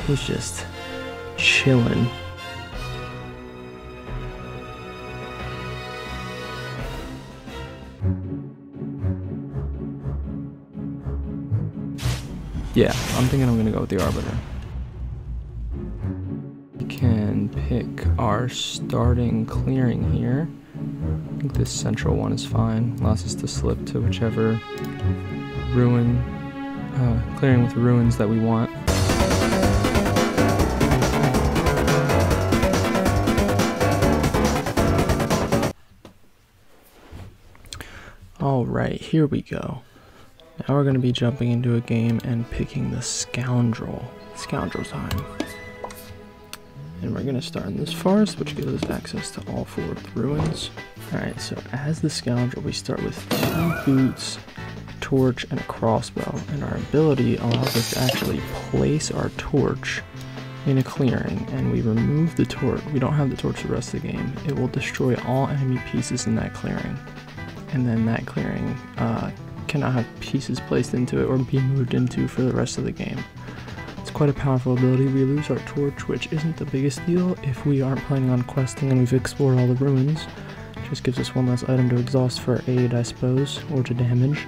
He's just chilling. Yeah, I'm thinking I'm gonna go with the Arbiter. We can pick our starting clearing here. I think this central one is fine. Allows us to slip to whichever ruin, clearing with ruins that we want. Alright, here we go. Now we're going to be jumping into a game and picking the Scoundrel. Scoundrel time. And we're going to start in this forest, which gives us access to all 4 ruins. Alright, so as the Scoundrel, we start with 2 boots, a torch, and a crossbow. And our ability allows us to actually place our torch in a clearing, and we remove the torch. We don't have the torch the rest of the game. It will destroy all enemy pieces in that clearing. And then that clearing cannot have pieces placed into it or be moved into for the rest of the game. It's quite a powerful ability. We lose our torch, which isn't the biggest deal if we aren't planning on questing and we've explored all the ruins. Just gives us one less item to exhaust for aid, I suppose, or to damage.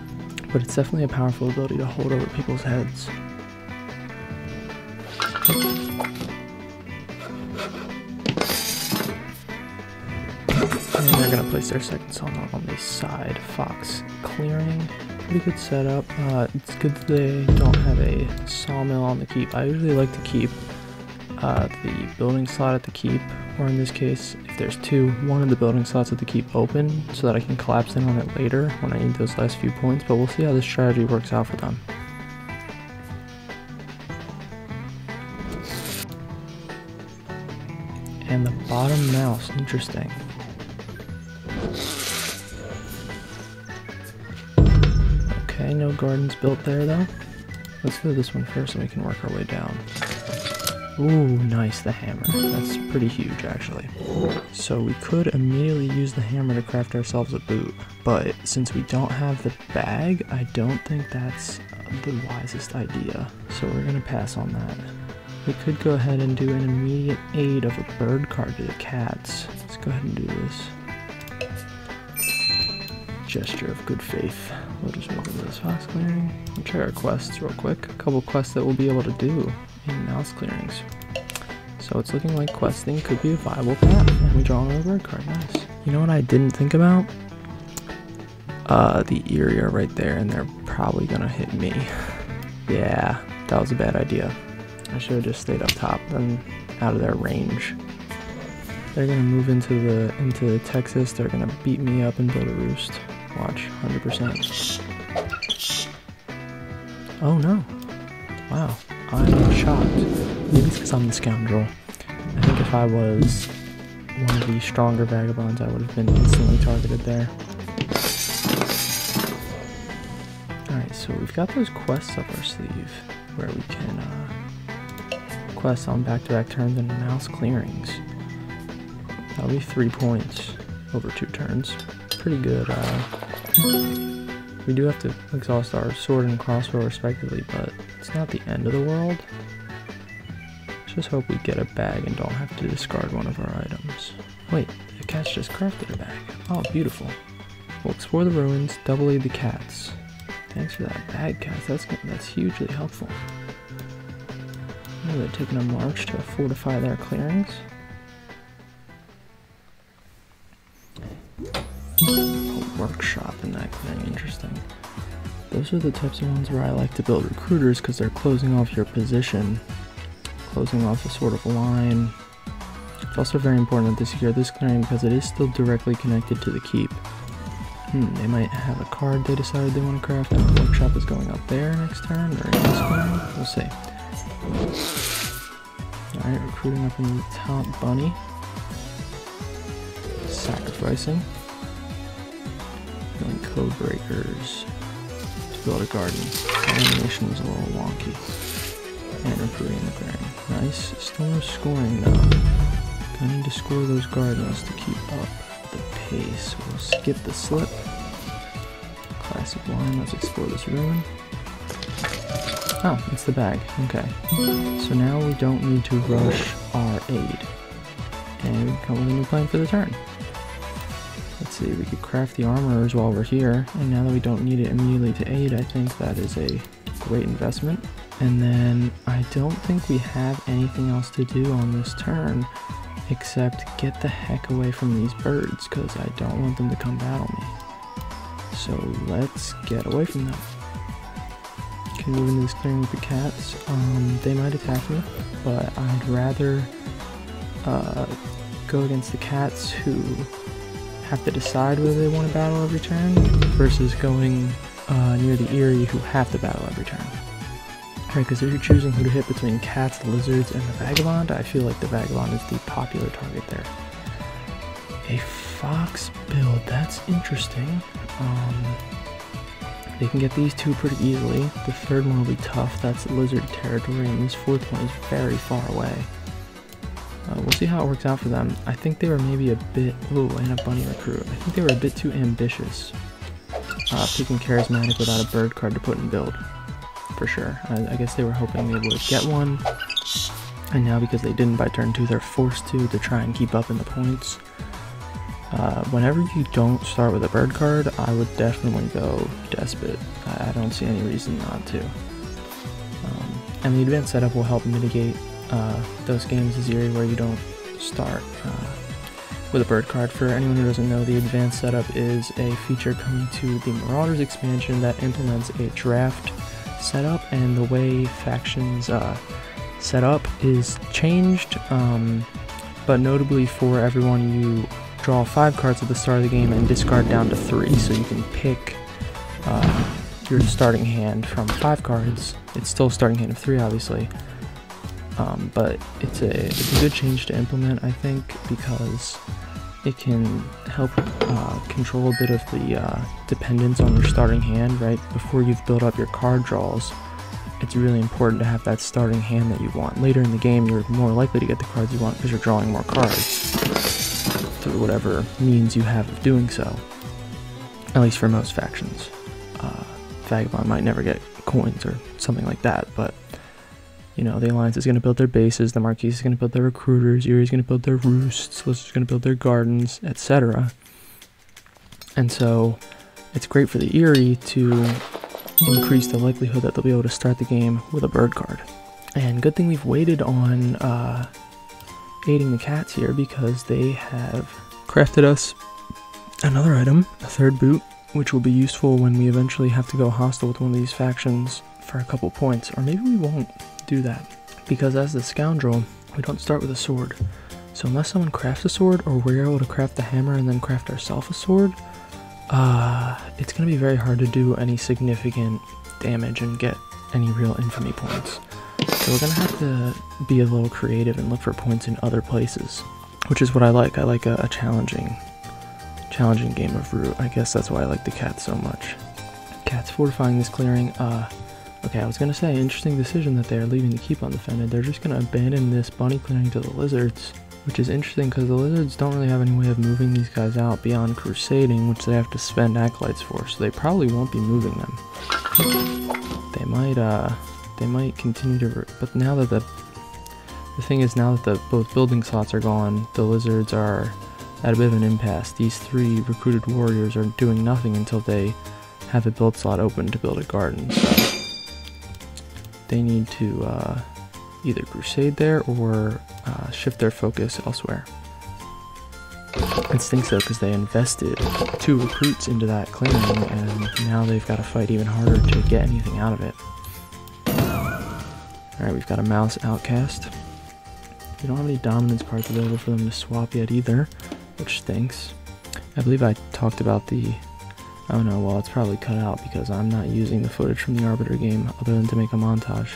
But it's definitely a powerful ability to hold over people's heads. And they're going to place their second sawmill on the side. Fox clearing. Pretty good setup. It's good that they don't have a sawmill on the keep. I usually like to keep the building slot at the keep, or in this case, if there's 2, one of the building slots at the keep open so that I can collapse in on it later when I need those last few points, but we'll see how this strategy works out for them. And the bottom mouse, interesting. Okay, no gardens built there though. Let's go to this one first and we can work our way down. Ooh, nice, the hammer. That's pretty huge actually. So we could immediately use the hammer to craft ourselves a boot, but since we don't have the bag, I don't think that's the wisest idea. So we're gonna pass on that. We could go ahead and do an immediate aid of a bird card to the cats. Let's go ahead and do this. Gesture of good faith. We'll just move into this fox clearing. We'll check our quests real quick. A couple quests that we'll be able to do in mouse clearings. So it's looking like questing could be a viable path. And we draw another bird card. Nice. You know what I didn't think about? The Eyrie are right there and they're probably gonna hit me. Yeah, that was a bad idea. I should have just stayed up top and out of their range. They're gonna move into Texas. They're gonna beat me up and build a roost. Watch, 100%. Oh no! Wow, I'm shocked. Maybe it's because I'm the Scoundrel. I think if I was one of the stronger Vagabonds, I would have been instantly targeted there. Alright, so we've got those quests up our sleeve where we can quest on back-to-back turns and mouse clearings. That'll be 3 points over 2 turns. Pretty good. We do have to exhaust our sword and crossbow respectively, but it's not the end of the world. Let's just hope we get a bag and don't have to discard one of our items. Wait, the cats just crafted a bag. Oh, beautiful. We'll explore the ruins, double aid the cats. Thanks for that bag, cats. That's hugely helpful. Oh, they're taking a march to fortify their clearings. A workshop in that clearing, interesting. Those are the types of ones where I like to build recruiters because they're closing off your position, closing off a sort of line. It's also very important to secure this clearing because it is still directly connected to the keep. They might have a card they decided they want to craft and the workshop is going up there next turn or in this clearing. We'll see. Alright, recruiting up into the top bunny. Sacrificing. Building code breakers to build a garden. Animation was a little wonky. And recruiting the clearing. Nice. Still no scoring though. Gonna need to score those gardens to keep up the pace. We'll skip the slip. Classic line. Let's explore this ruin. Oh, it's the bag. Okay. So now we don't need to rush our aid. And we come with a new plan for the turn. Let's see, we could craft the armorers while we're here. And now that we don't need it immediately to aid, I think that is a great investment. And then I don't think we have anything else to do on this turn except get the heck away from these birds, because I don't want them to come battle me. So let's get away from them. Can move into this clearing with the cats. They might attack me, but I'd rather go against the cats who have to decide whether they want to battle every turn versus going near the Eyrie who have to battle every turn. Alright, because if you're choosing who to hit between cats, lizards, and the Vagabond, I feel like the Vagabond is the popular target there. A fox build, that's interesting. They can get these two pretty easily. The third one will be tough, that's lizard territory, and this fourth one is very far away. We'll see how it works out for them. I think they were maybe a bit... Ooh, and a bunny recruit. I think they were a bit too ambitious. Picking charismatic without a bird card to put in build. For sure. I guess they were hoping they would get one. And now because they didn't by turn 2, they're forced to try and keep up in the points. Whenever you don't start with a bird card, I would definitely go Despot. I don't see any reason not to. And the advanced setup will help mitigate those games as Eyrie where you don't start with a bird card. For anyone who doesn't know, the advanced setup is a feature coming to the Marauders expansion that implements a draft setup, and the way factions set up is changed, but notably for everyone you draw 5 cards at the start of the game and discard down to 3, so you can pick your starting hand from 5 cards. It's still a starting hand of 3 obviously, but it's a good change to implement, I think, because it can help control a bit of the dependence on your starting hand, right? Before you've built up your card draws, it's really important to have that starting hand that you want. Later in the game, you're more likely to get the cards you want because you're drawing more cards through whatever means you have of doing so, at least for most factions. Vagabond might never get coins or something like that, but you know, the Alliance is going to build their bases, the Marquise is going to build their recruiters, Eyrie is going to build their roosts, Lizard is going to build their gardens, etc. And so it's great for the Eyrie to increase the likelihood that they'll be able to start the game with a bird card. And good thing we've waited on aiding the cats here, because they have crafted us another item, a third boot, which will be useful when we eventually have to go hostile with one of these factions for a couple points. Or maybe we won't do that, because as the scoundrel, we don't start with a sword. So unless someone crafts a sword, or we're able to craft the hammer and then craft ourselves a sword, it's going to be very hard to do any significant damage and get any real infamy points. So we're going to have to be a little creative and look for points in other places, which is what I like. I like a challenging game of Root. I guess that's why I like the cats so much. Cats fortifying this clearing. Okay, I was going to say, interesting decision that they're leaving the keep undefended. They're just going to abandon this bunny clearing to the lizards, which is interesting because the lizards don't really have any way of moving these guys out beyond crusading, which they have to spend acolytes for, so they probably won't be moving them. They might continue to, but now that the thing is, now that both building slots are gone, the lizards are at a bit of an impasse. These 3 recruited warriors are doing nothing until they have a build slot open to build a garden, so they need to either crusade there or shift their focus elsewhere. It stinks though, because they invested 2 recruits into that clearing, and now they've got to fight even harder to get anything out of it. Alright, we've got a mouse outcast. We don't have any dominance cards available for them to swap yet either, which stinks. I believe I talked about the... Oh no, well, it's probably cut out because I'm not using the footage from the Arbiter game other than to make a montage.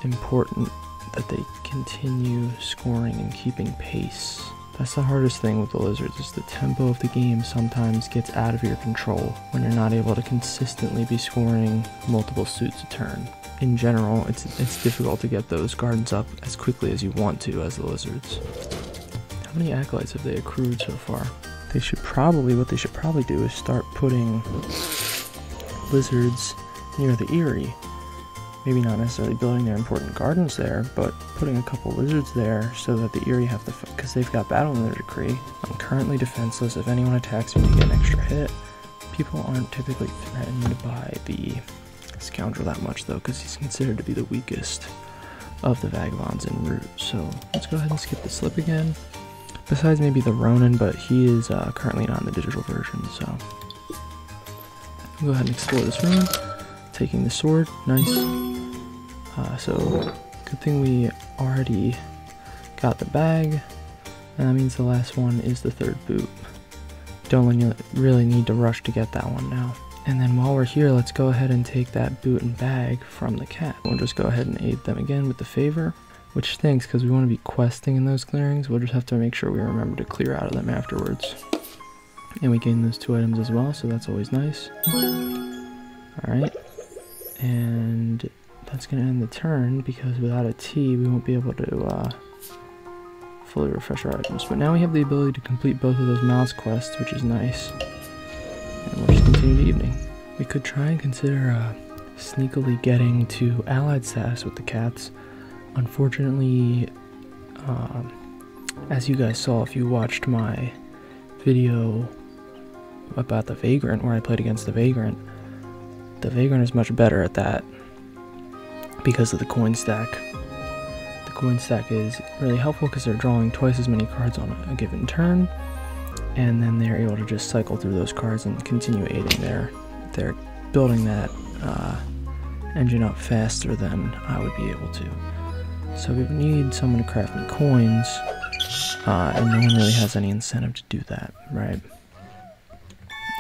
Important that they continue scoring and keeping pace. That's the hardest thing with the lizards, is the tempo of the game sometimes gets out of your control when you're not able to consistently be scoring multiple suits a turn. In general, it's difficult to get those gardens up as quickly as you want to as the lizards. How many acolytes have they accrued so far? What they should probably do is start putting lizards near the Eyrie. Maybe not necessarily building their important gardens there, but putting a couple lizards there so that the Eyrie have to, because they've got battle in their decree. I'm currently defenseless. If anyone attacks me, they get an extra hit. People aren't typically threatened by the Scoundrel that much though, because he's considered to be the weakest of the Vagabonds en route. So let's go ahead and skip the slip again. Besides maybe the Ronin, but he is currently not in the digital version, so go ahead and explore this room. Taking the sword, nice. So good thing we already got the bag. And that means the last one is the third boot. Don't really need to rush to get that one now. And then while we're here, let's go ahead and take that boot and bag from the cat. We'll just go ahead and aid them again with the favor, which stinks because we want to be questing in those clearings. We'll just have to make sure we remember to clear out of them afterwards. And we gain those 2 items as well, so that's always nice. Alright. And that's going to end the turn because without a T, we won't be able to fully refresh our items. But now we have the ability to complete both of those mouse quests, which is nice. And we'll just continue the evening. We could try and consider sneakily getting to allied status with the cats. Unfortunately, as you guys saw if you watched my video about the Vagrant, where I played against the Vagrant is much better at that because of the coin stack. The coin stack is really helpful because they're drawing twice as many cards on a given turn, and then they're able to just cycle through those cards and continue aiding they're building that engine up faster than I would be able to. So we would need someone to craft me coins, and no one really has any incentive to do that, right?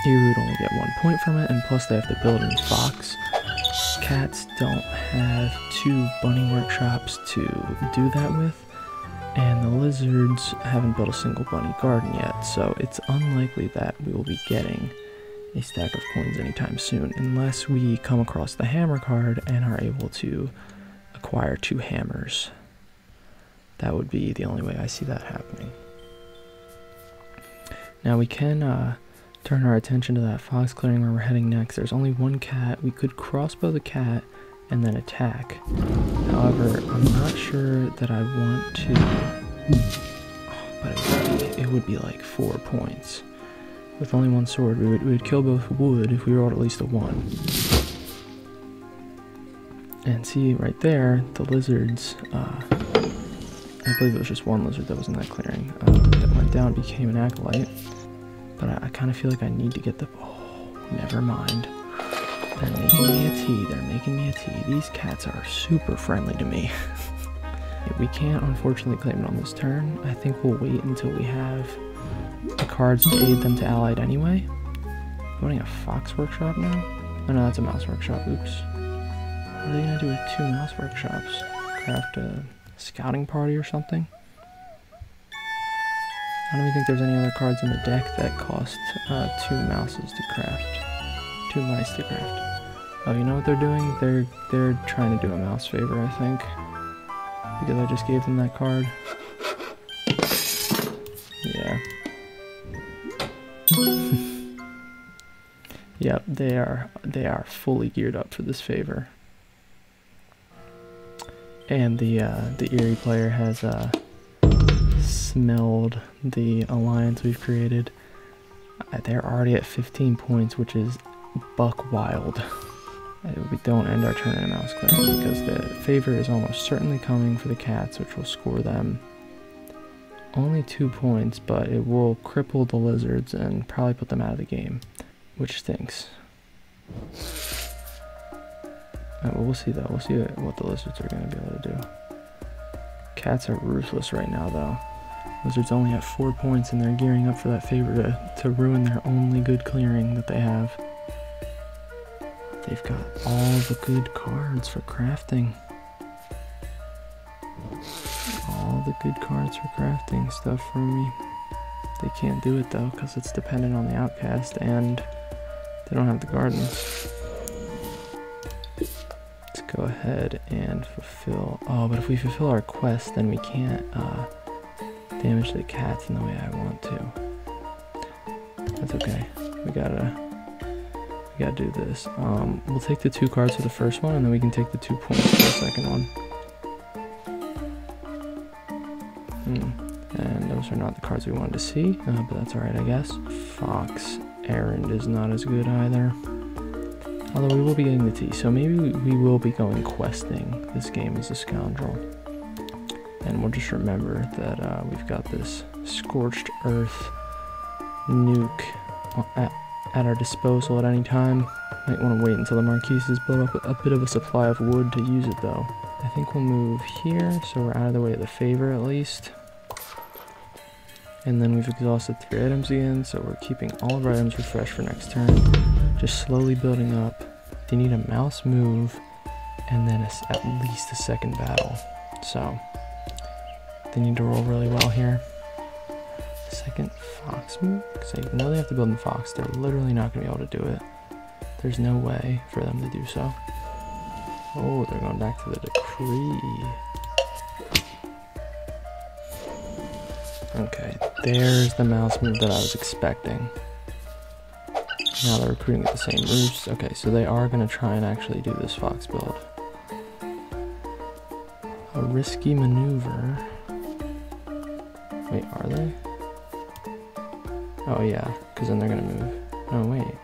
Eyrie would only get 1 point from it, and plus they have to build in Fox. Cats don't have 2 bunny workshops to do that with, and the lizards haven't built a single bunny garden yet, so it's unlikely that we will be getting a stack of coins anytime soon, unless we come across the hammer card and are able to acquire 2 hammers. That would be the only way I see that happening. Now we can turn our attention to that fox clearing where we're heading next. There's only 1 cat. We could crossbow the cat and then attack. However, I'm not sure that I want to, but it would be like 4 points. With only 1 sword, we would kill both wood if we rolled at least a 1. And see right there, the lizards, I believe it was just 1 lizard that was in that clearing, that went down and became an acolyte. But I kind of feel like I need to get the, oh, never mind. They're making me a tea, they're making me a tea. These cats are super friendly to me. We can't unfortunately claim it on this turn. I think we'll wait until we have the cards to aid them to allied anyway. Building a fox workshop now? Oh no, that's a mouse workshop, oops. What are they gonna do with 2 mouse workshops? Craft a scouting party or something? I don't even think there's any other cards in the deck that cost 2 mouses to craft. 2 mice to craft. Oh, you know what they're doing? They're trying to do a mouse favor, I think. Because I just gave them that card. Yeah. Yep, they are fully geared up for this favor. And the Eyrie player has smelled the alliance we've created. They're already at 15 points, which is buck wild. We don't end our turn in a mouse clearing because the favor is almost certainly coming for the cats, which will score them only 2 points, but it will cripple the lizards and probably put them out of the game, which stinks. Well, we'll see though. We'll see what the lizards are going to be able to do. Cats are ruthless right now though. Lizards only have 4 points and they're gearing up for that favor to ruin their only good clearing that they have. They've got all the good cards for crafting. All the good cards for crafting stuff for me. They can't do it though because it's dependent on the outcast and they don't have the gardens. Let's go ahead and fulfill. Oh, but if we fulfill our quest, then we can't damage the cats in the way I want to. That's okay. We got We gotta do this. We'll take the 2 cards for the first one, and then we can take the 2 points for the second one. And those are not the cards we wanted to see, but that's alright, I guess. Fox Errand is not as good either. Although we will be getting the tea, so maybe we will be going questing this game as a scoundrel. And we'll just remember that we've got this Scorched Earth nuke at our disposal at any time. Might want to wait until the Marquise has built up a bit of a supply of wood to use it though. I think we'll move here, so we're out of the way of the favor at least. And then we've exhausted 3 items again, so we're keeping all of our items refreshed for next turn. Just slowly building up. They need a mouse move, and then at least a second battle. So, they need to roll really well here. Second fox move? Because I know they have to build in fox. They're literally not going to be able to do it. There's no way for them to do so. Oh, they're going back to the decree. Okay, there's the mouse move that I was expecting. Now they're recruiting at the same roost. Okay, so they are going to try and actually do this fox build. A risky maneuver. Wait, are they? Oh yeah, because then they're going to move. No, wait.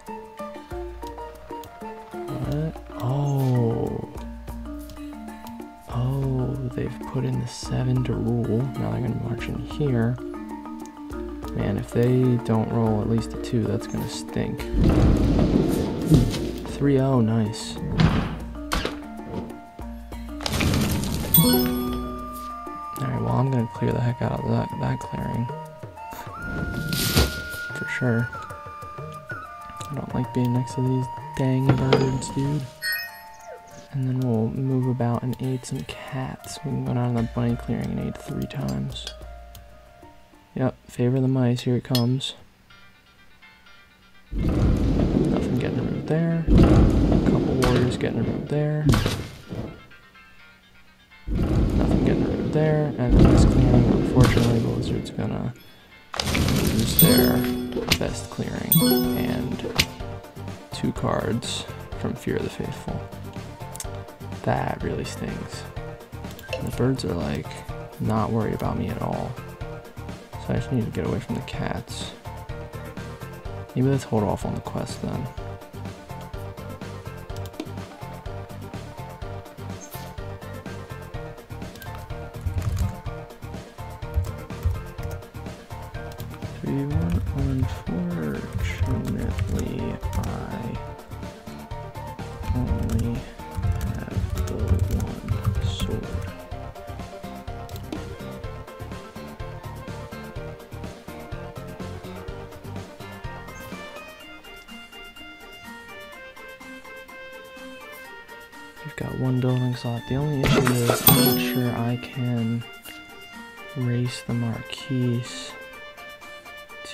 What? Oh. Oh, they've put in the 7 to rule. Now they're going to march in here. Man, if they don't roll at least a 2, that's going to stink. 3-0, nice. Alright, well I'm going to clear the heck out of that clearing. For sure. I don't like being next to these dang birds, dude. And then we'll move about and aid some cats. We can go down to the bunny clearing and aid 3 times. Yep, favor the mice, here it comes. Nothing getting removed there. A couple warriors getting removed there. Nothing getting removed there. And then this clearing, unfortunately, the lizard's gonna use their best clearing. And 2 cards from Fear of the Faithful. That really stings. And the birds are like, not worried about me at all. So I just need to get away from the cats. Maybe let's hold off on the quest then. Unfortunately, I only have the 1 sword. We've got 1 building slot. The only issue is I'm not sure I can race the Marquise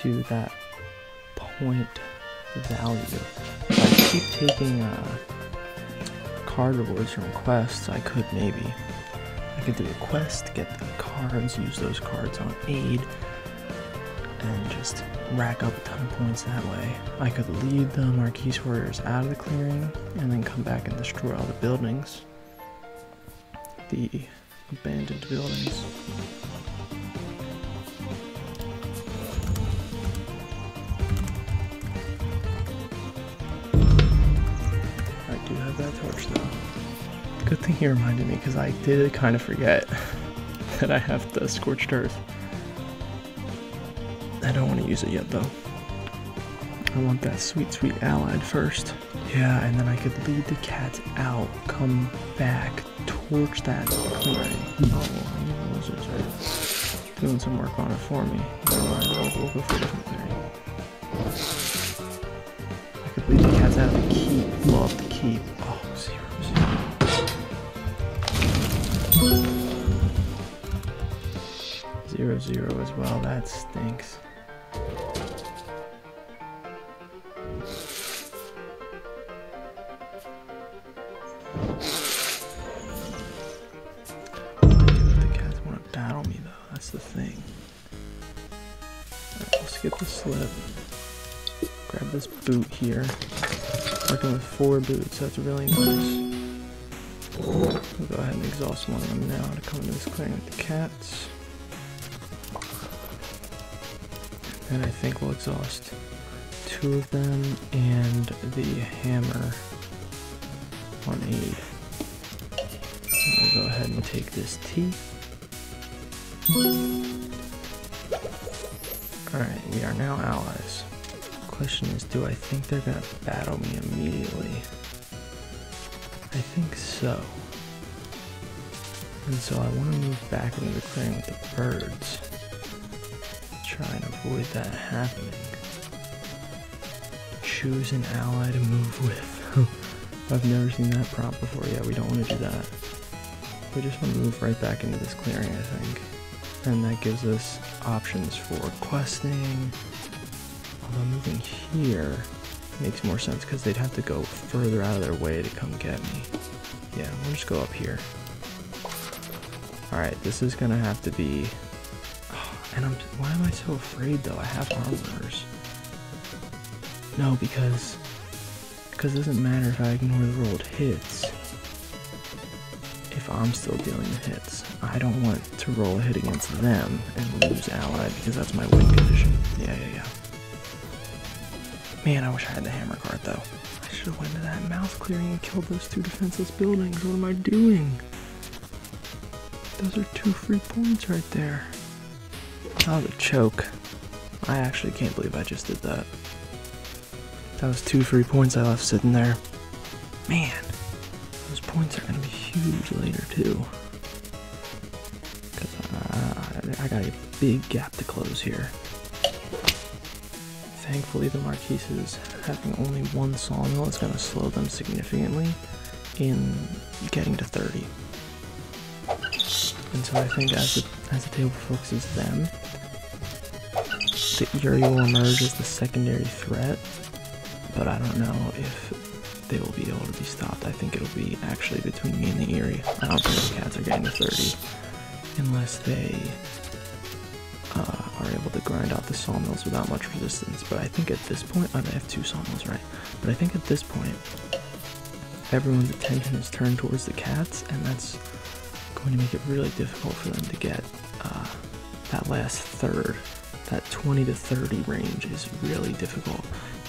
to that point value. If I keep taking card rewards from quests, I could maybe. I could do a quest, get the cards, use those cards on aid, and just rack up a ton of points that way. I could lead the Marquise warriors out of the clearing and then come back and destroy all the buildings. The abandoned buildings. I do have that torch though. Good thing he reminded me, because I did kind of forget that I have the Scorched Earth. I don't want to use it yet though. I want that sweet, sweet allied first. Yeah, and then I could lead the cats out, come back, torch that clearing. Oh, those are doing some work on it for me. Never mind, we'll go for a different clearing. I could lead the cats out of the keep, blow up the keep. Oh, 0-0. 0-0 as well, that stinks. The thing. Alright, we'll skip the slip. Grab this boot here. working with 4 boots. That's really nice. We'll go ahead and exhaust one of them now to come into this clearing with the cats. And I think we'll exhaust 2 of them and the hammer on aid. We'll go ahead and take this tea. Alright, we are now allies. Question is, do I think they're gonna battle me immediately? I think so. And so I want to move back into the clearing with the birds. Try and avoid that happening. Choose an ally to move with. I've never seen that prompt before. Yeah, we don't want to do that. We just want to move right back into this clearing, I think. And that gives us options for questing. Although moving here makes more sense because they'd have to go further out of their way to come get me. Yeah, we'll just go up here. Alright, this is gonna have to be... Oh, and why am I so afraid though? I have armors. No, because it doesn't matter if I ignore the rolled hits. If I'm still dealing the hits. I don't want to roll a hit against them and lose allied because that's my win condition. Yeah. Man, I wish I had the hammer card though. I should have went to that mouth clearing and killed those 2 defenseless buildings. What am I doing? Those are 2 free points right there. Oh, the choke. I actually can't believe I just did that. That was 2 free points I left sitting there. Man, those points are going to be huge later too. Because I got a big gap to close here. Thankfully, the Marquises having only 1 sawmill is going to slow them significantly in getting to 30. And so I think as the table focuses them, the Eyrie will emerge as the secondary threat, but I don't know if they will be able to be stopped. I think it'll be actually between me and the Eyrie. I don't think the cats are getting to 30 unless they are able to grind out the sawmills without much resistance. But I think at this point, oh, they have 2 sawmills, right? But I think at this point, everyone's attention is turned towards the cats, and that's going to make it really difficult for them to get that last third. That 20 to 30 range is really difficult.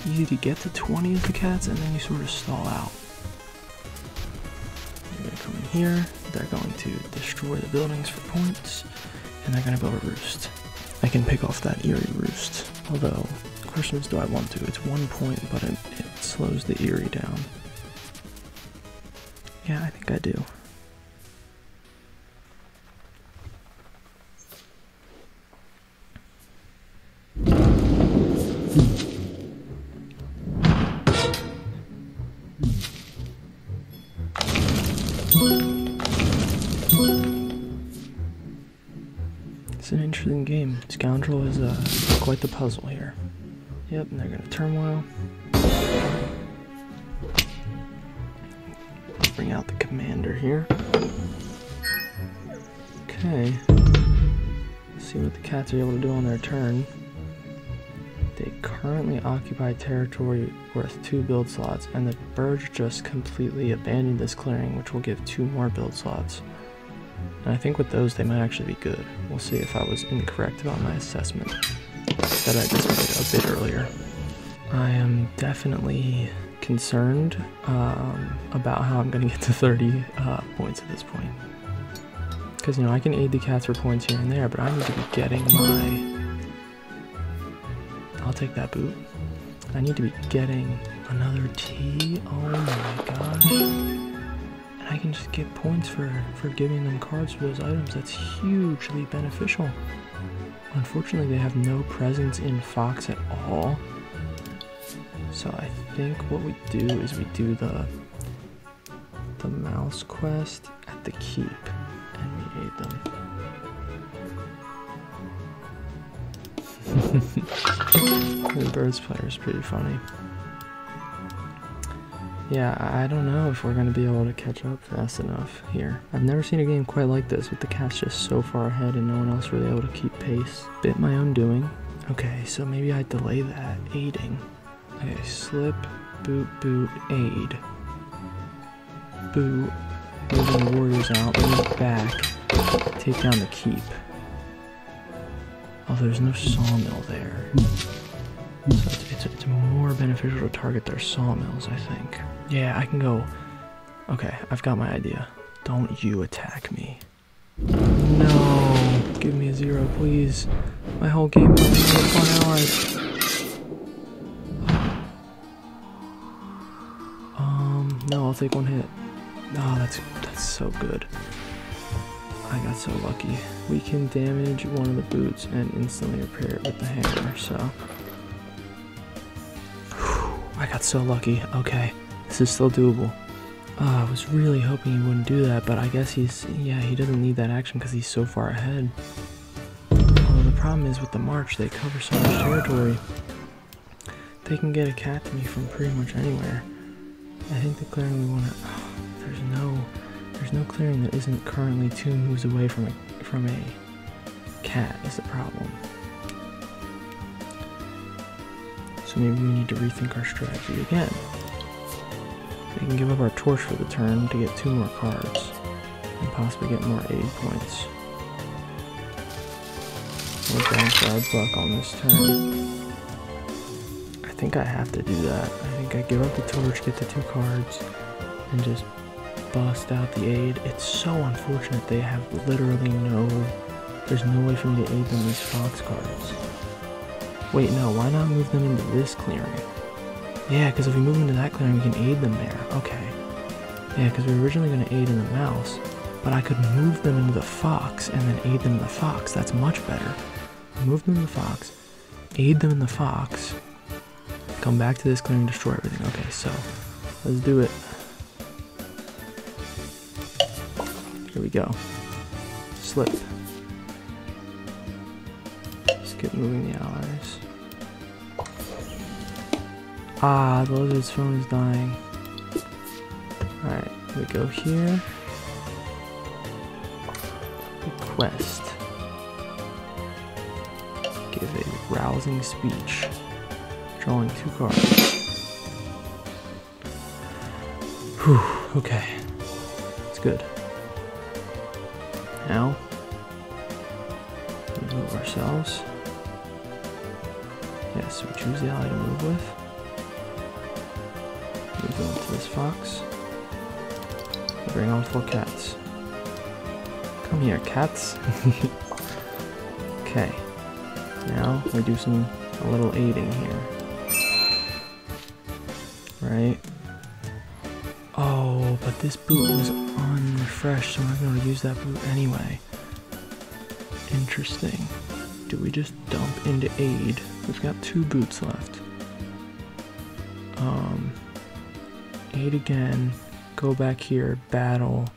Easy to get to 20 as the cats, and then you sort of stall out. They're going to come in here, they're going to destroy the buildings for points, and they're going to build a roost. I can pick off that Eyrie roost, although the question is, do I want to? It's 1 point, but it slows the Eyrie down. Yeah, I think I do. It's an interesting game. Scoundrel is quite the puzzle here. Yep, and they're gonna turmoil. Bring out the commander here. Okay. Let's see what the cats are able to do on their turn. They currently occupy territory worth 2 build slots, and the birds just completely abandoned this clearing, which will give 2 more build slots. And I think with those, they might actually be good. We'll see if I was incorrect about my assessment that I just made a bit earlier. I am definitely concerned about how I'm going to get to 30 points at this point. Because, you know, I can aid the cats for points here and there, but I need to be getting my... I'll take that boot. I need to be getting another T. Oh my gosh. And I can just get points for giving them cards for those items. That's hugely beneficial. Unfortunately, they have no presence in Fox at all. So I think what we do is we do the mouse quest at the keep, and we aid them. The birds player is pretty funny. Yeah, I don't know if we're going to be able to catch up fast enough here. I've never seen a game quite like this, with the cats just so far ahead and no one else really able to keep pace. Bit my own doing. Okay, so maybe I delay that aiding. Okay, slip Boot, boot, aid. Boot. Moving the warriors out, move back. Take down the keep. Oh, there's no sawmill there. So it's more beneficial to target their sawmills, I think. Yeah, I can go. Okay, I've got my idea. Don't you attack me. No! Give me a 0, please. My whole game plan is fun allies. No, I'll take one hit. Oh, that's so good. I got so lucky. We can damage one of the boots and instantly repair it with the hammer, so. Whew, I got so lucky. Okay, this is still doable. I was really hoping he wouldn't do that, but I guess he doesn't need that action because he's so far ahead. Although the problem is with the march, they cover so much territory. They can get a cat to me from pretty much anywhere. I think the clearing we want to... Oh, there's no clearing that isn't currently 2 moves away from a cat is the problem. So maybe we need to rethink our strategy again. We can give up our torch for the turn to get 2 more cards and possibly get more aid points. We're going for our buck on this turn. I think I have to do that. I think I give up the torch, get the 2 cards, and just bust out the aid. It's so unfortunate they have literally there's no way for me to aid them these fox cards. Wait, no, why not move them into this clearing? Yeah, because if we move into that clearing, we can aid them there. Okay. Yeah, because we were originally going to aid in the mouse, but I could move them into the fox and then aid them in the fox. That's much better. Move them in the fox, aid them in the fox, come back to this clearing, destroy everything. Okay, so let's do it. Here we go. Slip. Skip moving the allies. Ah, the lizard's phone is dying. Alright, we go here. Request. Give a rousing speech. Drawing 2 cards. Whew, okay. It's good. Now, we move ourselves. Yes, we choose the ally to move with. We go into this fox. We bring on 4 cats. Come here, cats. Okay. Now we do a little aiding here. Right? Oh, but this boot was unrefreshed, so I'm not going to use that boot anyway. Interesting. Do we just dump into aid? We've got 2 boots left. Aid again, go back here, battle,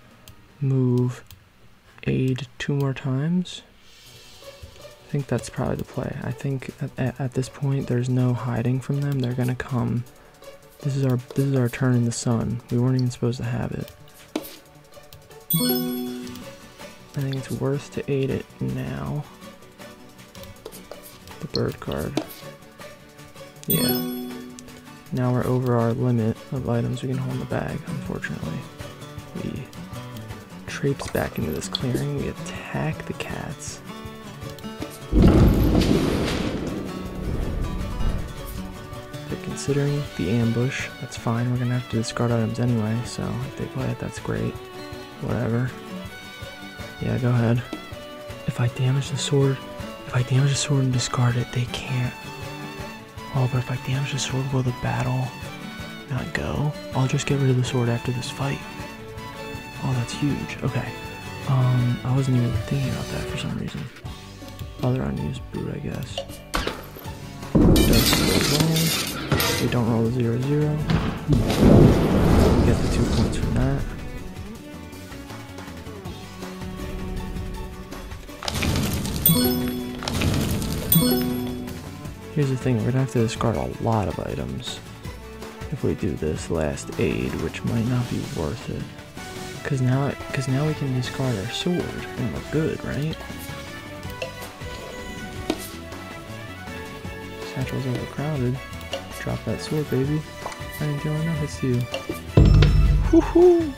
move, aid 2 more times. I think that's probably the play. I think at this point there's no hiding from them. They're gonna come. This is our turn in the sun. We weren't even supposed to have it. I think it's worth to aid it now. The bird card. Yeah. Now we're over our limit of items we can hold in the bag, unfortunately. We traipse back into this clearing, we attack the cats. They're considering the ambush, that's fine, we're gonna have to discard items anyway, so if they play it, that's great. Whatever. Yeah, go ahead. If I damage the sword and discard it, they can't. Oh, but if I damage the sword, will the battle not go? I'll just get rid of the sword after this fight. Oh, that's huge. Okay. I wasn't even thinking about that for some reason. Other unused boot, I guess. Does roll. We don't roll the 0-0. We get the 2 points from that. Here's the thing, we're gonna have to discard a lot of items if we do this last aid, which might not be worth it. Cause now we can discard our sword and we're good, right? Satchel's overcrowded. Drop that sword, baby. I didn't deal enough hits to you. Woohoo!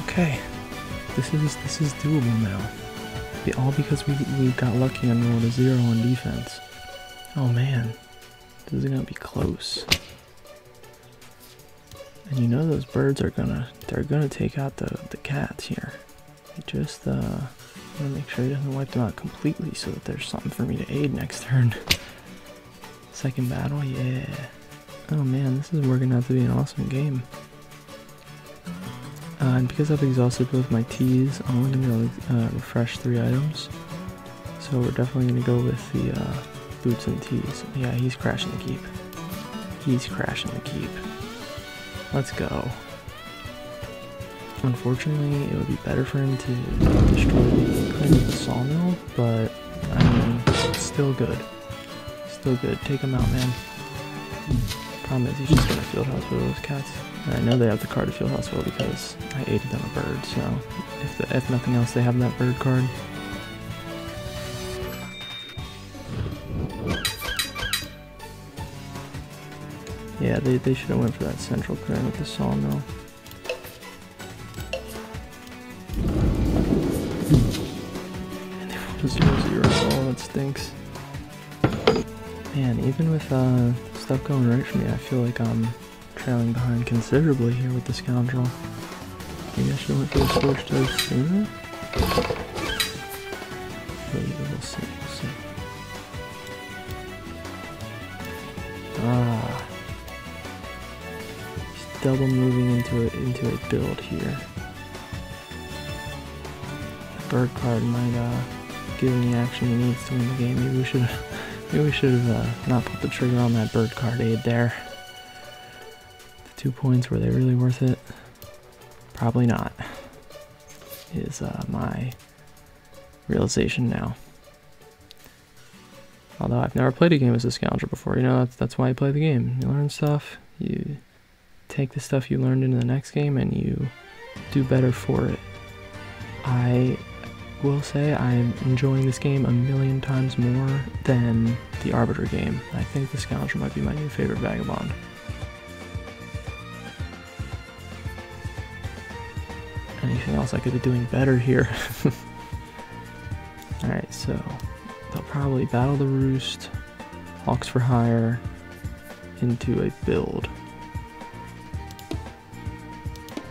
Okay. This is doable now. All because we got lucky and rolled a 0 on defense. Oh man. This is gonna be close. And you know those birds are they're gonna take out the cats here. I just wanna make sure he doesn't wipe them out completely so that there's something for me to aid next turn. Second battle, yeah. Oh man, this is working out to be an awesome game. And because I've exhausted both my teas, I'm only going to refresh 3 items. So we're definitely going to go with the boots and teas. Yeah, he's crashing the keep. He's crashing the keep. Let's go. Unfortunately, it would be better for him to destroy the sawmill, but I mean, it's still good. Still good. Take him out, man. Problem is, he's just going to field hospital those cats. And I know they have the card to field hospital because I aided them a bird, so if nothing else, they have that bird card. Yeah, they should have went for that central clearing with the sawmill. And they rolled a 0-0, oh, that stinks. Man, even with stuff going right for me, I feel like I'm trailing behind considerably here with the scoundrel. Maybe I should have went for the scorched toast sooner? We'll see, we'll see. Ah. He's double moving into a build here. The bird card might give him the action he needs to win the game. Maybe we should have not put the trigger on that bird card aid there. 2 points, were they really worth it? Probably not, is my realization now. Although I've never played a game as a scoundrel before, you know, that's why you play the game. You learn stuff, you take the stuff you learned into the next game, and you do better for it. I will say I'm enjoying this game a million times more than the Arbiter game. I think the Scoundrel might be my new favorite Vagabond. Anything else I could be doing better here? Alright, so they'll probably battle the roost, Hawks for hire, into a build.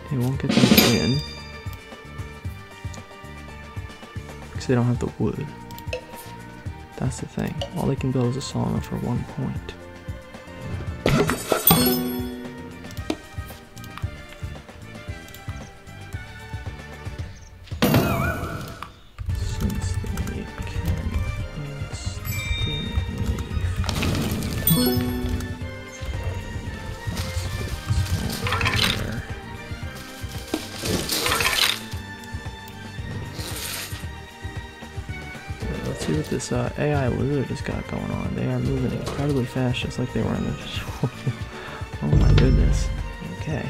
They won't get them in because they don't have the wood. That's the thing. All they can build is a sawmill for 1 point. Since they can instantly let's see what this AI lizard has got going on. They are moving incredibly fast, just like they were in the oh my goodness. Okay.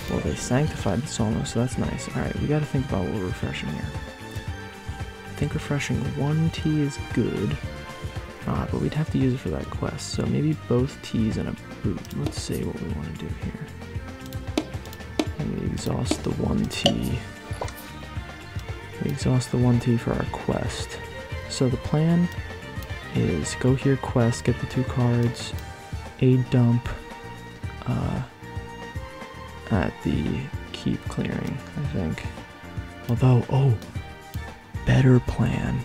Well, they sanctified the sawmill, so that's nice. Alright, we gotta think about what we're refreshing here. I think refreshing 1 tea is good. But we'd have to use it for that quest, so maybe both teas and a boot. Let's see what we want to do here. And we exhaust the 1 tea. We exhaust the 1 tea for our quest. So the plan is go here, quest, get the 2 cards, aid dump at the keep clearing, I think. Although, oh, better plan.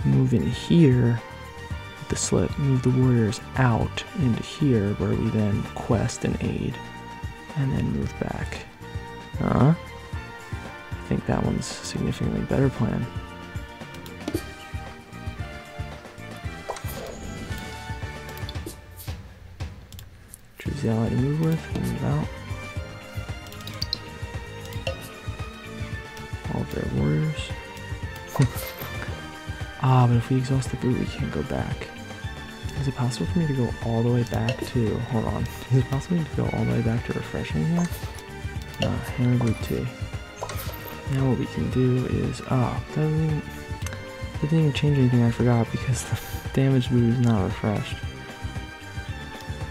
Move in here with the slip, move the warriors out into here where we then quest and aid, and then move back. I think that one's a significantly better plan. Choose the ally to move with, and move out. All of their warriors. But if we exhaust the boot, we can't go back. Is it possible for me to go all the way back to... Hold on. Is it possible to go all the way back to refreshing here? No, hammer boot tea. Now what we can do is... that didn't even change anything, I forgot, because the damage boot is not refreshed.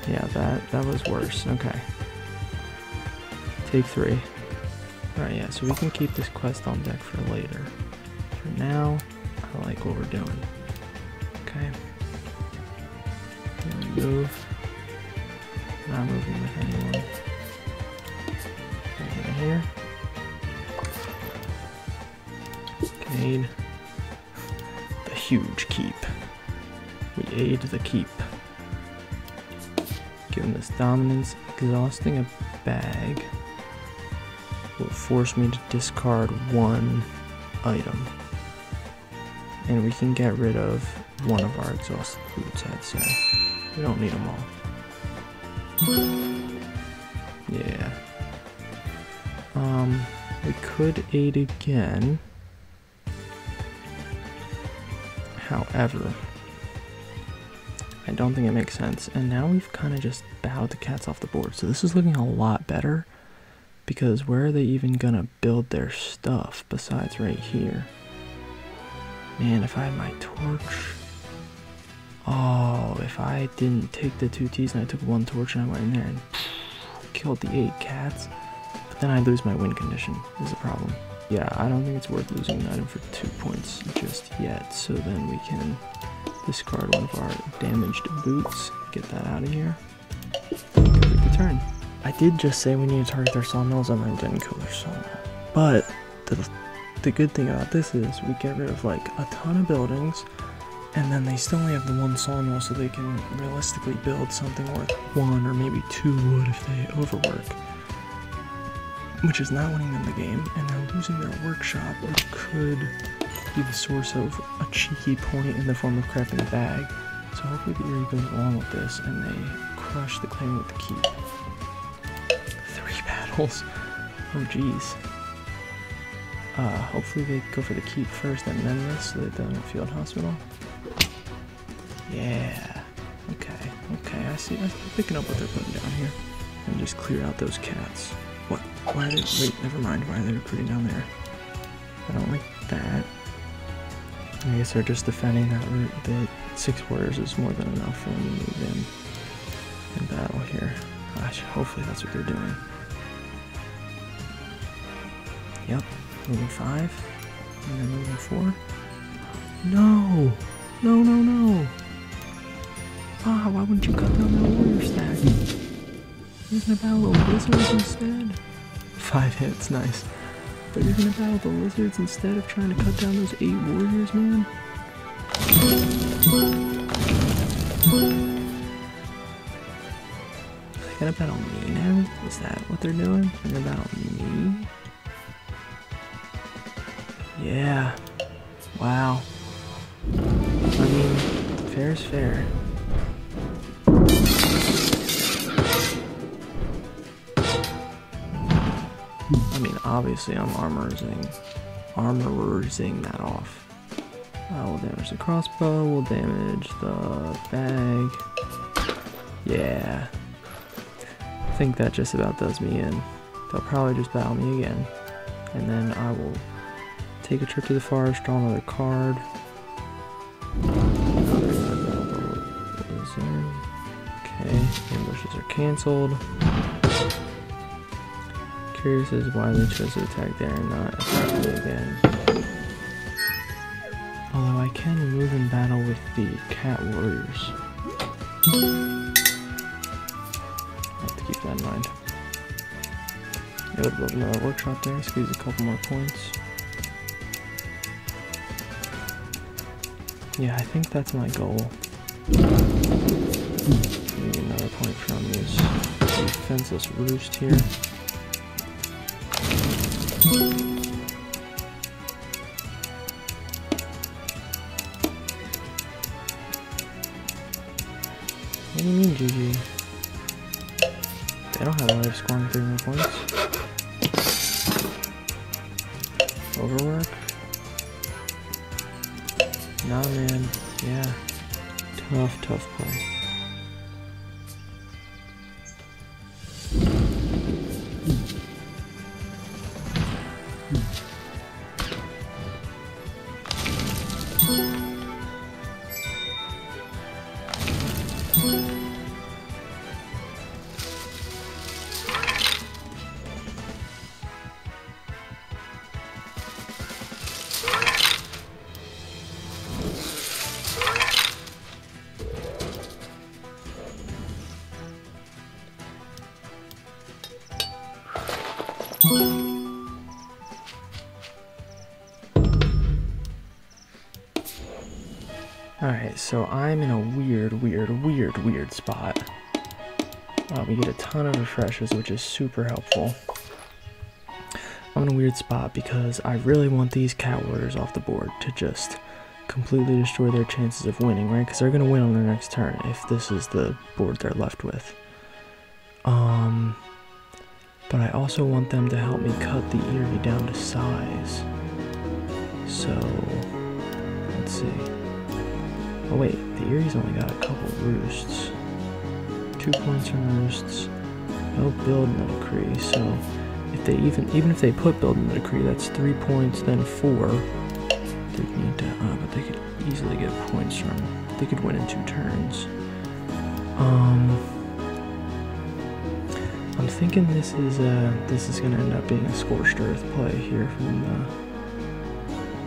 Yeah, that was worse. Okay. Take 3. Alright, yeah, so we can keep this quest on deck for later. For now, I like what we're doing. Okay. Move. Not moving with anyone. Over here. Aid. The huge keep. We aid the keep. Given this dominance, exhausting a bag will force me to discard 1 item. And we can get rid of one of our exhausted boots, I'd say. We don't need them all. Yeah. We could aid again. However, I don't think it makes sense. And now we've kind of just bowed the cats off the board. So this is looking a lot better. Because where are they even gonna build their stuff besides right here? Man, if I had my torch. Oh, if I didn't take the 2 Ts and I took 1 torch and I went in there and killed the 8 cats. But then I'd lose my win condition, is a problem. Yeah, I don't think it's worth losing an item for 2 points just yet. So then we can discard one of our damaged boots, get that out of here. Complete the turn. I did just say we need to target their sawmills and then didn't kill their sawmill. But the good thing about this is we get rid of like a ton of buildings, and then they still only have the 1 sawmill, so they can realistically build something worth 1 or maybe 2 wood if they overwork. Which is not winning them the game, and they're losing their workshop, which could be the source of a cheeky point in the form of crafting a bag. So hopefully the Eyrie goes along with this and they crush the claim with the keep. 3 battles. Oh jeez. Hopefully they go for the keep first and then this so they don't have field hospital. Yeah. Okay, I see. I'm picking up what they're putting down here. And just clear out those cats. What? Why are they? Wait, never mind. Why are they recruiting down there? I don't like that. I guess they're just defending that route. The 6 warriors is more than enough for them to move in battle here. Gosh, hopefully that's what they're doing. Yep, moving 5. And then moving 4. No! No! Ah, why wouldn't you cut down that warrior stack? You're gonna battle the lizards instead? 5 hits, nice. But you're gonna battle the lizards instead of trying to cut down those 8 warriors, man? They're gonna battle me now? Is that what they're doing? They're gonna battle me? Yeah. Wow. I mean, fair's fair. I mean, obviously I'm armorizing that off. We'll damage the crossbow, we'll damage the bag. Yeah. I think that just about does me in. They'll probably just battle me again. And then I will take a trip to the forest, draw another card. Okay, ambushes are cancelled. Curious as why they chose to attack there and not attack me again. Although I can move in battle with the cat warriors. I have to keep that in mind. I would build another workshop there, squeeze a couple more points. Yeah, I think that's my goal. Maybe another point from this defenseless roost here. What do you mean, GG? They don't have a way of scoring 3 more points. Overwork? Nah, man. Yeah. Tough play. Alright, so I'm in a weird spot. We get a ton of refreshes, which is super helpful. I'm in a weird spot because I really want these cat warriors off the board to just completely destroy their chances of winning, right? Because they're going to win on their next turn if this is the board they're left with. But I also want them to help me cut the Eyrie down to size. So, let's see. Oh wait, the Eyrie's only got a couple roosts. 2 points from roosts. No build in the decree, so if they even if they put build in the decree, that's 3 points, then 4. They need to, but they could easily get points from. They could win in 2 turns. I'm thinking this is gonna end up being a scorched earth play here from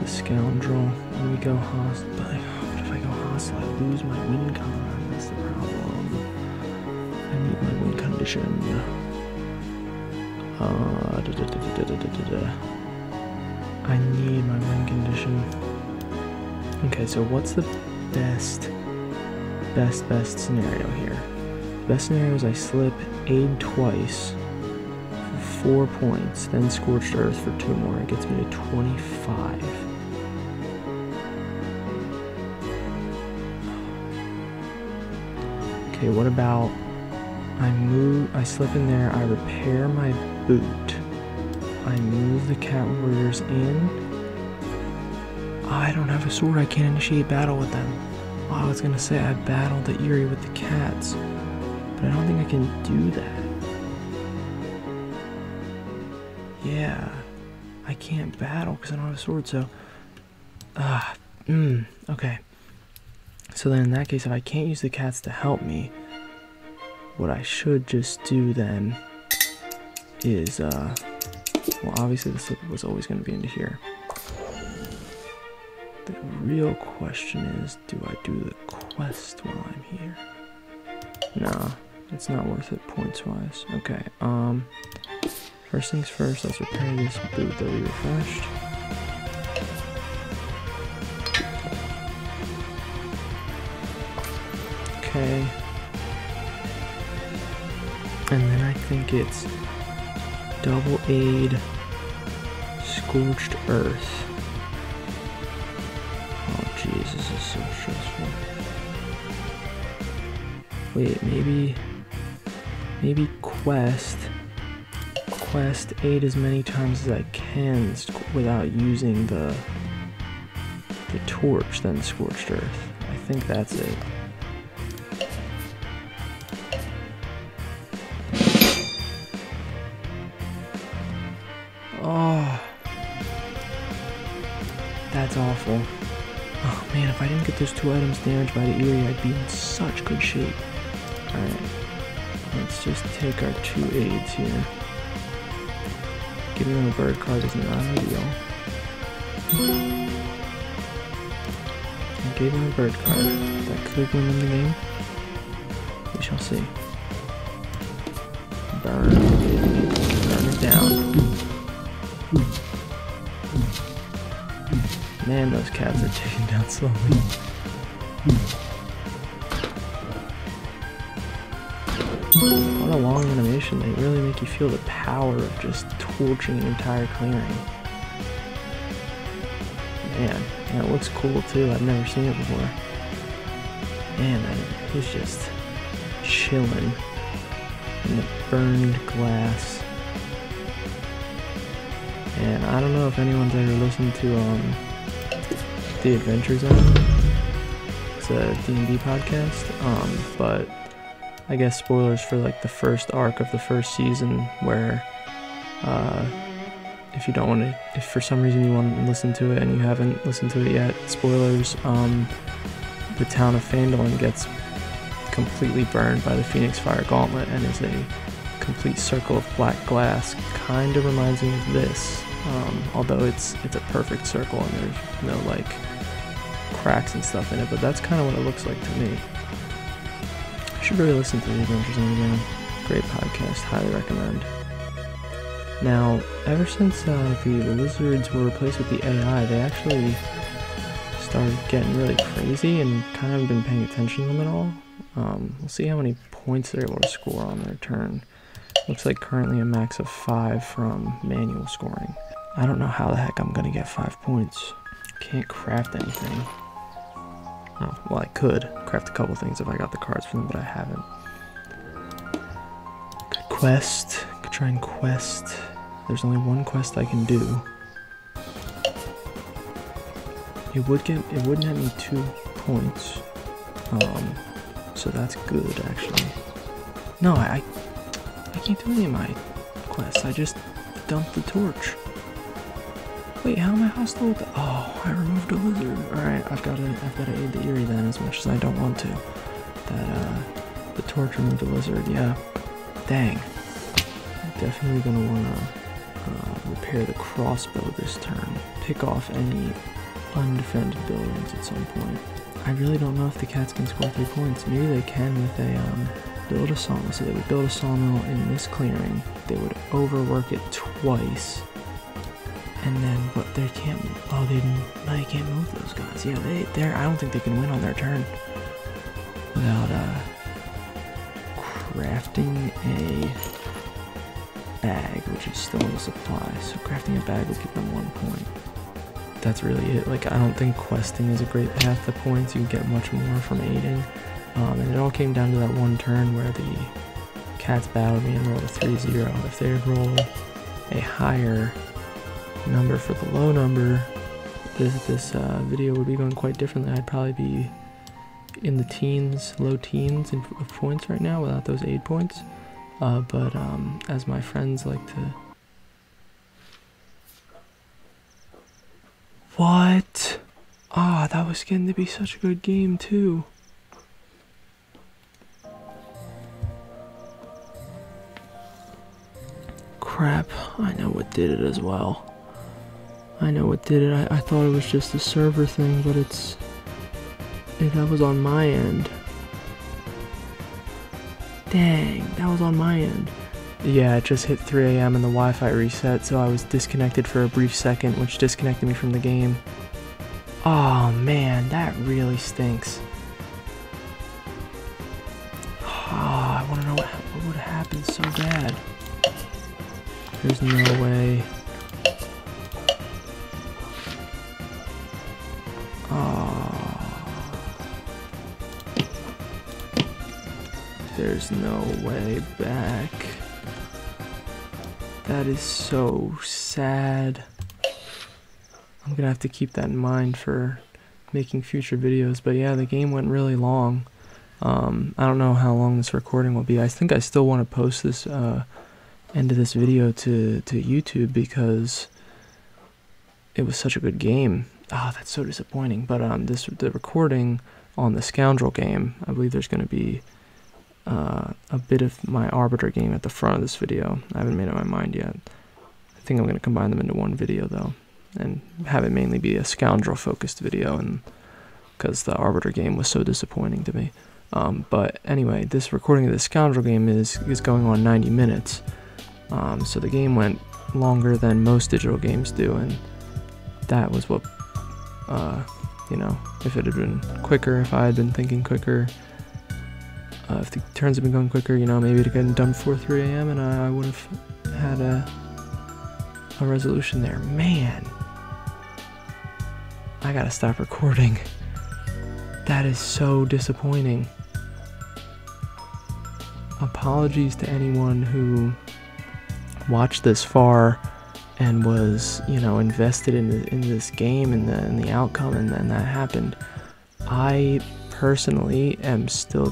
the scoundrel. When we go hostile, but if I go hostile, I lose my win con. That's the problem. I need my win condition. I need my win condition. Okay, so what's the best scenario here? Best scenario is I slip aid twice for 4 points, then scorched earth for 2 more. It gets me to 25. Okay, what about I slip in there, I repair my boot. I move the cat warriors in. I don't have a sword, I can't initiate battle with them. Oh, I was gonna say I battled the Eyrie with the cats, but I don't think I can do that. Yeah, I can't battle because I don't have a sword, so... okay. So then in that case, if I can't use the cats to help me, what I should just do then is, well, obviously the slip was always going to be into here. The real question is, do I do the quest while I'm here? Nah, it's not worth it points-wise. Okay, first things first, let's repair this boot that we refreshed. Okay. And then I think it's double aid, scorched earth. Oh jeez, this is so stressful. Wait, maybe quest aid as many times as I can without using the torch, then scorched earth. I think that's it. Oh, that's awful. Oh man, if I didn't get those 2 items damaged by the Eyrie, I'd be in such good shape. Alright, let's just take our 2 aids here. Giving them a bird card is not ideal. I gave them a bird card. That could win them the game. We shall see. Burn. Burn it down. Man, those cats are taken down slowly. What a long animation. They really make you feel the power of just torching an entire clearing. Man, that looks cool too. I've never seen it before. Man, he's just chilling in the burned glass. And I don't know if anyone's ever listened to The Adventure Zone. It's a D&D podcast, but I guess spoilers for like the first arc of the first season, where if you don't want to, if for some reason you want to listen to it and you haven't listened to it yet, spoilers, the town of Phandalin gets completely burned by the Phoenix Fire Gauntlet and is a complete circle of black glass. Kind of reminds me of this, although it's a perfect circle and there's no like cracks and stuff in it, but that's kind of what it looks like to me. You should really listen to The Adventure Zone again. Great podcast, highly recommend. Now, ever since the lizards were replaced with the AI, they actually started getting really crazy and kind of haven't been paying attention to them at all. We'll see how many points they're able to score on their turn. Looks like currently a max of 5 from manual scoring. I don't know how the heck I'm gonna get 5 points. Can't craft anything. Oh, well, I could craft a couple things if I got the cards for them, but I haven't. Could quest. Could try and quest. There's only one quest I can do. It wouldn't have me 2 points. So that's good actually. No, I can't do any of my quests. I just dumped the torch. Wait, how am I hostile with the— oh, I removed a lizard. Alright, I've gotta aid the Eyrie then, as much as I don't want to. The torch removed a lizard, yeah. Dang. I'm definitely gonna wanna repair the crossbow this turn. Pick off any undefended buildings at some point. I really don't know if the cats can score 3 points. Maybe they can with a build a sawmill. So they would build a sawmill in this clearing. They would overwork it twice. And then, but they can't— oh, they can't move those guys. Yeah, they're— I don't think they can win on their turn without crafting a bag, which is still in the supply. So crafting a bag will give them 1 point. That's really it. Like, I don't think questing is a great path to points. You get much more from aiding. And it all came down to that one turn where the cats battled me and rolled a 3-0. If they had rolled a higher number for the low number, this video would be going quite differently. I'd probably be in the teens, low teens of points right now without those aid points. But as my friends like to— what? Ah, that was getting to be such a good game too. Crap, I know what did it as well. I know what did it. I thought it was just a server thing, but that was on my end. Dang, that was on my end. Yeah, it just hit 3 AM and the Wi-Fi reset, so I was disconnected for a brief second, which disconnected me from the game. Oh man, that really stinks. Oh, I want to know what would have happened so bad. There's no way. There's no way back. That is so sad. I'm gonna have to keep that in mind for making future videos. But yeah, the game went really long. I don't know how long this recording will be. I think I still want to post this end of this video to YouTube because it was such a good game. Ah, that's so disappointing. But the recording on the Scoundrel game, I believe there's going to be a bit of my Arbiter game at the front of this video. I haven't made up my mind yet. I think I'm going to combine them into one video though, and have it mainly be a Scoundrel focused video, and because the Arbiter game was so disappointing to me. But anyway, this recording of the Scoundrel game is going on 90 minutes. So the game went longer than most digital games do, and that was what, you know, if it had been quicker, if I had been thinking quicker, if the turns had been going quicker, you know, maybe it had gotten done before 3 AM and I would have had a resolution there. Man, I gotta stop recording. That is so disappointing. Apologies to anyone who watched this far and was, you know, invested in this game and the outcome, and then that happened. I personally am still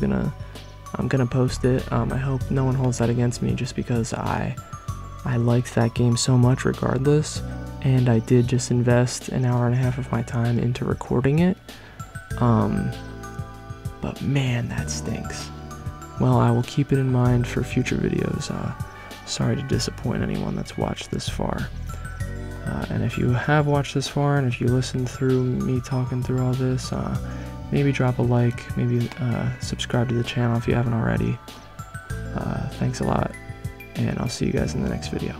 I'm gonna post it. I hope no one holds that against me, just because I liked that game so much regardless, and I did just invest an hour and a half of my time into recording it. But man, that stinks. Well, I will keep it in mind for future videos. Sorry to disappoint anyone that's watched this far. And if you have watched this far, and if you listened through me talking through all this, maybe drop a like, maybe subscribe to the channel if you haven't already. Thanks a lot, and I'll see you guys in the next video.